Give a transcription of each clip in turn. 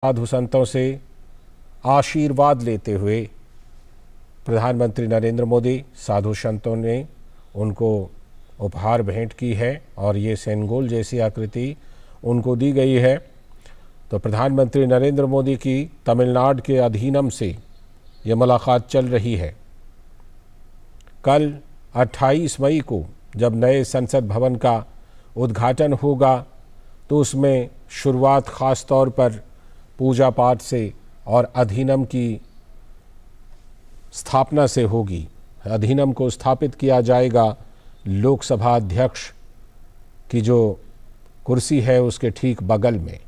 साधु संतों से आशीर्वाद लेते हुए प्रधानमंत्री नरेंद्र मोदी साधु संतों ने उनको उपहार भेंट की है और ये सेनगोल जैसी आकृति उनको दी गई है। तो प्रधानमंत्री नरेंद्र मोदी की तमिलनाडु के अधीनम से ये मुलाकात चल रही है। कल 28 मई को जब नए संसद भवन का उद्घाटन होगा तो उसमें शुरुआत ख़ास तौर पर पूजा पाठ से और अधीनम की स्थापना से होगी। अधीनम को स्थापित किया जाएगा लोकसभा अध्यक्ष की जो कुर्सी है उसके ठीक बगल में।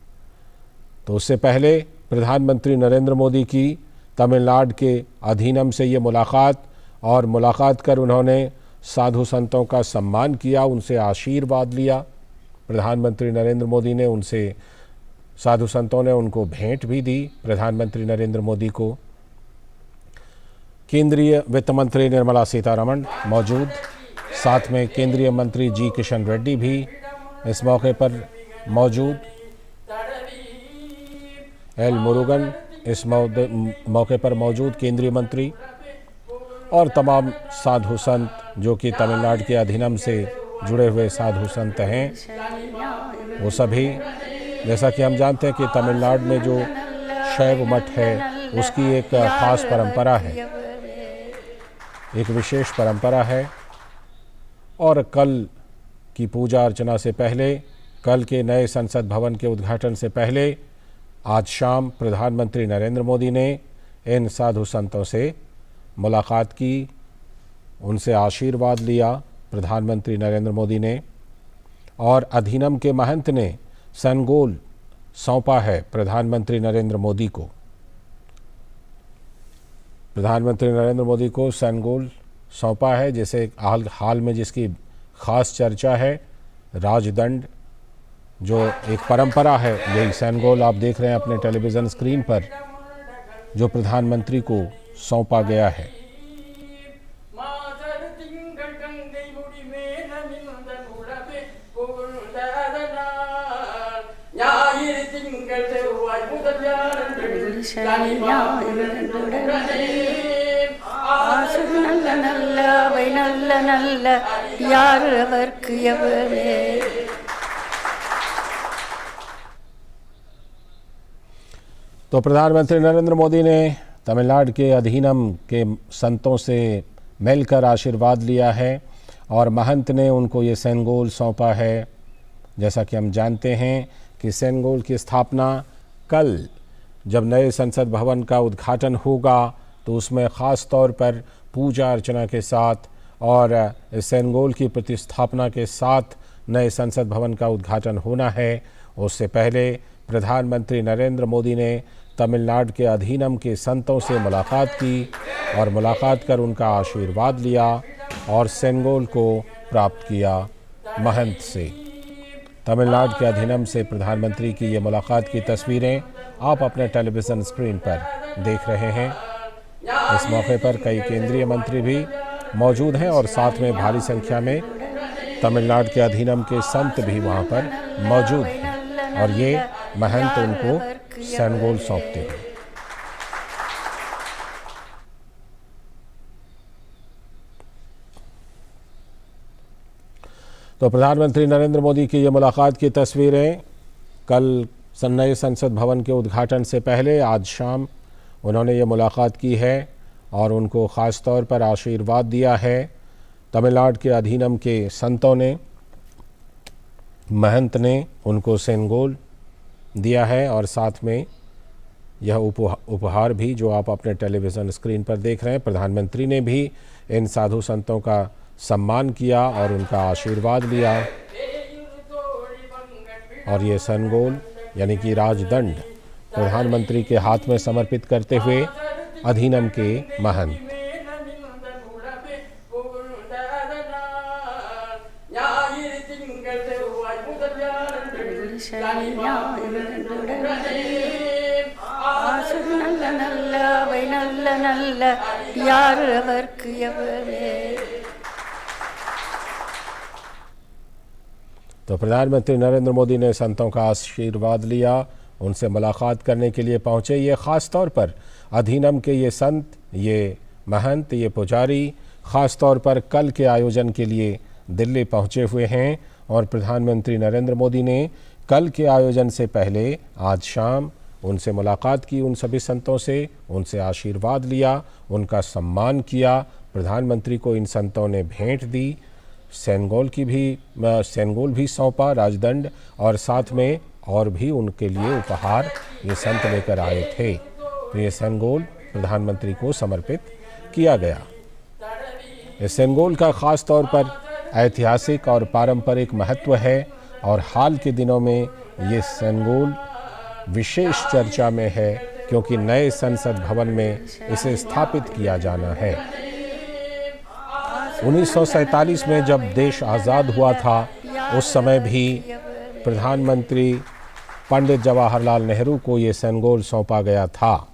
तो उससे पहले प्रधानमंत्री नरेंद्र मोदी की तमिलनाडु के अधीनम से ये मुलाकात कर उन्होंने साधु संतों का सम्मान किया, उनसे आशीर्वाद लिया। प्रधानमंत्री नरेंद्र मोदी ने उनसे साधु संतों ने उनको भेंट भी दी। प्रधानमंत्री नरेंद्र मोदी को केंद्रीय वित्त मंत्री निर्मला सीतारमण मौजूद, साथ में केंद्रीय मंत्री जी किशन रेड्डी भी इस मौके पर मौजूद, एल मुरुगन इस मौके पर मौजूद केंद्रीय मंत्री और तमाम साधु संत जो कि तमिलनाडु के अधीनम से जुड़े हुए साधु संत हैं, वो सभी। जैसा कि हम जानते हैं कि तमिलनाडु में जो शैव मठ है उसकी एक खास परंपरा है, एक विशेष परंपरा है। और कल की पूजा अर्चना से पहले, कल के नए संसद भवन के उद्घाटन से पहले आज शाम प्रधानमंत्री नरेंद्र मोदी ने इन साधु संतों से मुलाकात की, उनसे आशीर्वाद लिया प्रधानमंत्री नरेंद्र मोदी ने। और अधीनम के महंत ने सेनगोल सौंपा है प्रधानमंत्री नरेंद्र मोदी को। प्रधानमंत्री नरेंद्र मोदी को सेनगोल सौंपा है, जैसे हाल में जिसकी खास चर्चा है, राजदंड जो एक परंपरा है, यही सेनगोल आप देख रहे हैं अपने टेलीविज़न स्क्रीन पर, जो प्रधानमंत्री को सौंपा गया है। तो प्रधानमंत्री नरेंद्र मोदी ने तमिलनाडु के अधीनम के संतों से मिलकर आशीर्वाद लिया है और महंत ने उनको ये सेनगोल सौंपा है। जैसा कि हम जानते हैं कि सेनगोल की स्थापना कल जब नए संसद भवन का उद्घाटन होगा तो उसमें ख़ास तौर पर पूजा अर्चना के साथ और सेनगोल की प्रतिस्थापना के साथ नए संसद भवन का उद्घाटन होना है। उससे पहले प्रधानमंत्री नरेंद्र मोदी ने तमिलनाडु के अधीनम के संतों से मुलाकात की और मुलाकात कर उनका आशीर्वाद लिया और सेनगोल को प्राप्त किया महंत से। तमिलनाडु के अधीनम से प्रधानमंत्री की ये मुलाकात की तस्वीरें आप अपने टेलीविज़न स्क्रीन पर देख रहे हैं। इस मौके पर कई केंद्रीय मंत्री भी मौजूद हैं और साथ में भारी संख्या में तमिलनाडु के अधीनम के संत भी वहाँ पर मौजूद हैं और ये महंत उनको सेनगोल सौंपते हैं। तो प्रधानमंत्री नरेंद्र मोदी की ये मुलाकात की तस्वीरें कल नए संसद भवन के उद्घाटन से पहले आज शाम उन्होंने ये मुलाकात की है और उनको ख़ास तौर पर आशीर्वाद दिया है। तमिलनाडु के अधीनम के संतों ने, महंत ने उनको सेनगोल दिया है और साथ में यह उपहार भी जो आप अपने टेलीविज़न स्क्रीन पर देख रहे हैं। प्रधानमंत्री ने भी इन साधु संतों का सम्मान किया और उनका आशीर्वाद लिया और ये सेनगोल यानी कि राजदंड प्रधानमंत्री के हाथ में समर्पित करते हुए अधीनम के महंत। तो प्रधानमंत्री नरेंद्र मोदी ने संतों का आशीर्वाद लिया उनसे मुलाकात करने के लिए पहुँचे। ये ख़ास तौर पर अधीनम के ये संत, ये महंत, ये पुजारी ख़ास तौर पर कल के आयोजन के लिए दिल्ली पहुँचे हुए हैं और प्रधानमंत्री नरेंद्र मोदी ने कल के आयोजन से पहले आज शाम उनसे मुलाकात की, उन सभी संतों से, उनसे आशीर्वाद लिया, उनका सम्मान किया। प्रधानमंत्री को इन संतों ने भेंट दी, सेनगोल भी सौंपा, राजदंड, और साथ में और भी उनके लिए उपहार ये संत लेकर आए थे। तो ये सेनगोल प्रधानमंत्री को समर्पित किया गया। इस सेनगोल का ख़ास तौर पर ऐतिहासिक और पारंपरिक महत्व है और हाल के दिनों में ये सेनगोल विशेष चर्चा में है क्योंकि नए संसद भवन में इसे स्थापित किया जाना है। 1947 में जब देश आज़ाद हुआ था उस समय भी प्रधानमंत्री पंडित जवाहरलाल नेहरू को ये सेनगोल सौंपा गया था,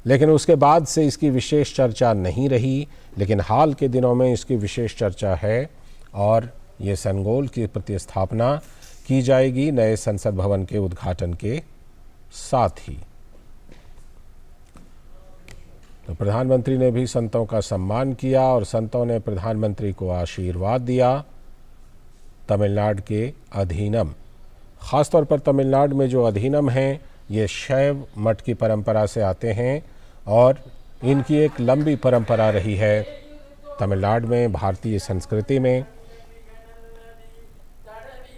लेकिन उसके बाद से इसकी विशेष चर्चा नहीं रही। लेकिन हाल के दिनों में इसकी विशेष चर्चा है और ये सेनगोल की प्रतिस्थापना की जाएगी नए संसद भवन के उद्घाटन के साथ ही। तो प्रधानमंत्री ने भी संतों का सम्मान किया और संतों ने प्रधानमंत्री को आशीर्वाद दिया। तमिलनाडु के अधीनम, ख़ासतौर पर तमिलनाडु में जो अधीनम हैं, ये शैव मठ की परंपरा से आते हैं और इनकी एक लंबी परंपरा रही है तमिलनाडु में, भारतीय संस्कृति में।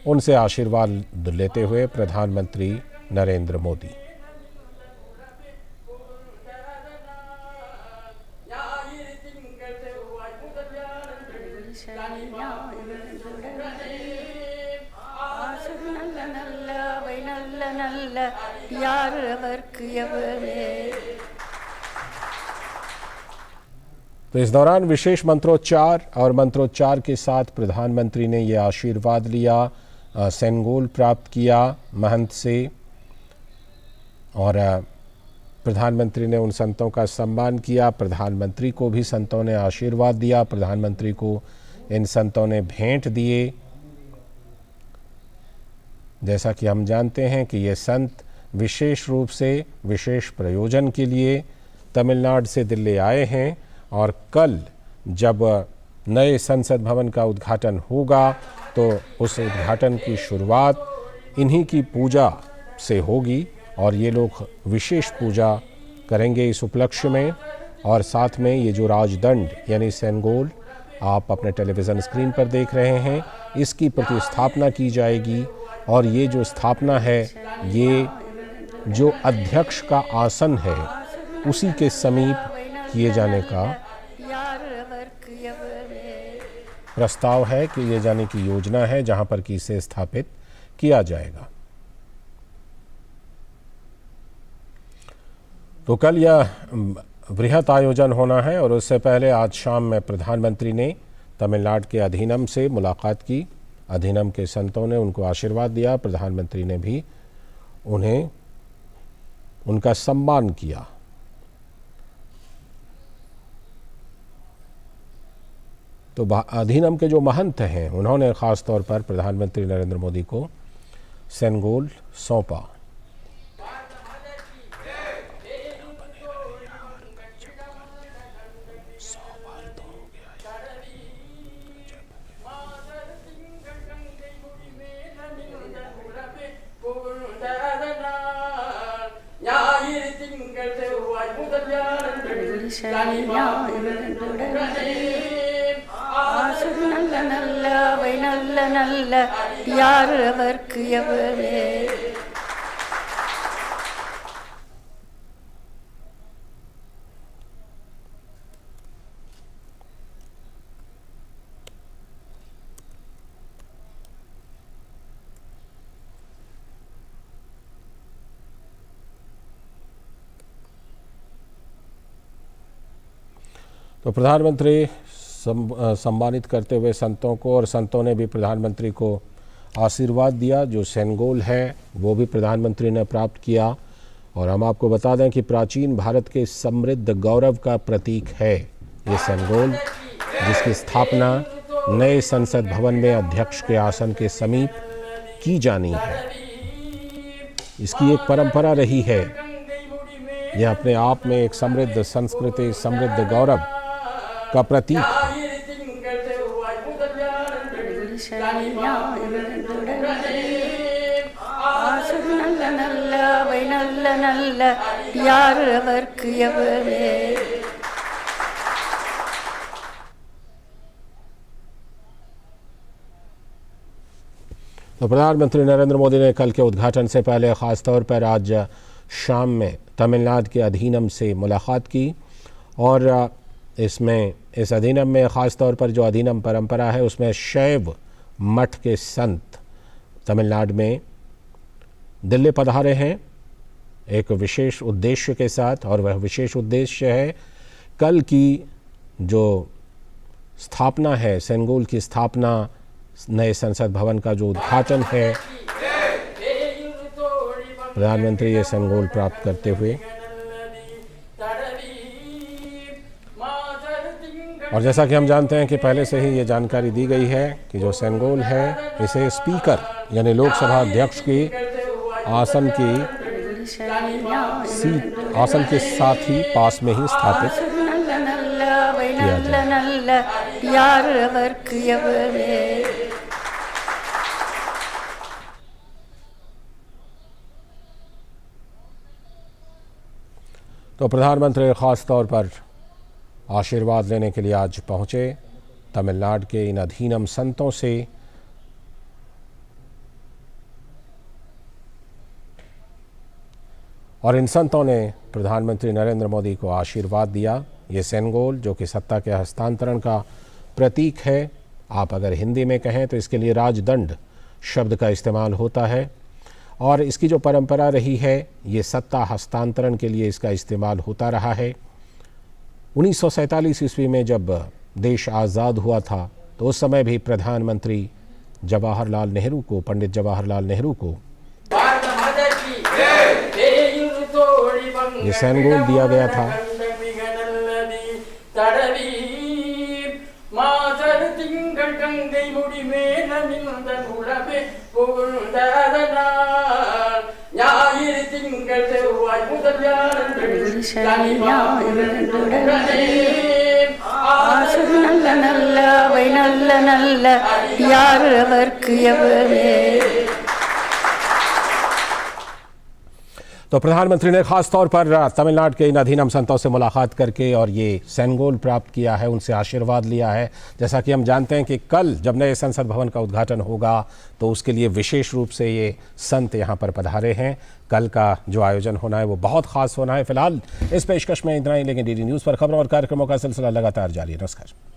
उनसे आशीर्वाद लेते हुए प्रधानमंत्री नरेंद्र मोदी। तो इस दौरान विशेष मंत्रोच्चार और मंत्रोच्चार के साथ प्रधानमंत्री ने ये आशीर्वाद लिया, सेनगोल प्राप्त किया महंत से और प्रधानमंत्री ने उन संतों का सम्मान किया। प्रधानमंत्री को भी संतों ने आशीर्वाद दिया, प्रधानमंत्री को इन संतों ने भेंट दिए। जैसा कि हम जानते हैं कि ये संत विशेष रूप से विशेष प्रयोजन के लिए तमिलनाडु से दिल्ली आए हैं और कल जब नए संसद भवन का उद्घाटन होगा तो उस उद्घाटन की शुरुआत इन्हीं की पूजा से होगी और ये लोग विशेष पूजा करेंगे इस उपलक्ष्य में। और साथ में ये जो राजदंड यानी सेनगोल आप अपने टेलीविज़न स्क्रीन पर देख रहे हैं, इसकी प्रतिस्थापना की जाएगी और ये जो स्थापना है, ये जो अध्यक्ष का आसन है उसी के समीप किए जाने का प्रस्ताव है, कि ये जाने की योजना है जहां पर कि इसे स्थापित किया जाएगा। तो कल यह बृहत आयोजन होना है और उससे पहले आज शाम में प्रधानमंत्री ने तमिलनाडु के अधीनम से मुलाकात की। अधीनम के संतों ने उनको आशीर्वाद दिया, प्रधानमंत्री ने भी उन्हें उनका सम्मान किया। तो अधीनम के जो महंत हैं उन्होंने ख़ास तौर पर प्रधानमंत्री नरेंद्र मोदी को सेनगोल सौंपा। तो प्रधानमंत्री सम्मानित करते हुए संतों को, और संतों ने भी प्रधानमंत्री को आशीर्वाद दिया। जो सेनगोल है वो भी प्रधानमंत्री ने प्राप्त किया और हम आपको बता दें कि प्राचीन भारत के समृद्ध गौरव का प्रतीक है ये सेनगोल, जिसकी स्थापना नए संसद भवन में अध्यक्ष के आसन के समीप की जानी है। इसकी एक परंपरा रही है। यह अपने आप में एक समृद्ध संस्कृति, समृद्ध गौरव का प्रतीक है। तो प्रधानमंत्री नरेंद्र मोदी ने कल के उद्घाटन से पहले ख़ास तौर पर आज शाम में तमिलनाडु के अधीनम से मुलाकात की और इस अधीनम में ख़ास तौर पर जो अधीनम परंपरा है उसमें शैव मठ के संत तमिलनाडु में दिल्ली पधारे हैं एक विशेष उद्देश्य के साथ, और वह विशेष उद्देश्य है कल की जो स्थापना है, सेनगोल की स्थापना, नए संसद भवन का जो उद्घाटन है। प्रधानमंत्री ये सेनगोल प्राप्त करते हुए, और जैसा कि हम जानते हैं कि पहले से ही ये जानकारी दी गई है कि जो सेनगोल है इसे स्पीकर यानी लोकसभा अध्यक्ष की आसन के साथ ही पास में ही स्थापित किया जाए। तो प्रधानमंत्री ख़ास तौर पर आशीर्वाद लेने के लिए आज पहुंचे तमिलनाडु के इन अधीनम संतों से। और इन संतों ने प्रधानमंत्री नरेंद्र मोदी को आशीर्वाद दिया। ये सेनगोल जो कि सत्ता के हस्तांतरण का प्रतीक है, आप अगर हिंदी में कहें तो इसके लिए राजदंड शब्द का इस्तेमाल होता है, और इसकी जो परंपरा रही है ये सत्ता हस्तांतरण के लिए इसका इस्तेमाल होता रहा है। 1947 ईस्वी में जब देश आज़ाद हुआ था तो उस समय भी प्रधानमंत्री जवाहरलाल नेहरू को, पंडित जवाहरलाल नेहरू को ये सेनगोल दिया गया था। तो प्रधानमंत्री ने खास तौर पर तमिलनाडु के इन अधीनम संतों से मुलाकात करके और ये सेनगोल प्राप्त किया है, उनसे आशीर्वाद लिया है। जैसा कि हम जानते हैं कि कल जब नए संसद भवन का उद्घाटन होगा तो उसके लिए विशेष रूप से ये संत यहाँ पर पधारे हैं। कल का जो आयोजन होना है वो बहुत ख़ास होना है। फिलहाल इस पेशकश में इतना ही, लेकिन डीडी न्यूज़ पर खबरों और कार्यक्रमों का सिलसिला लगातार जारी है। नमस्कार।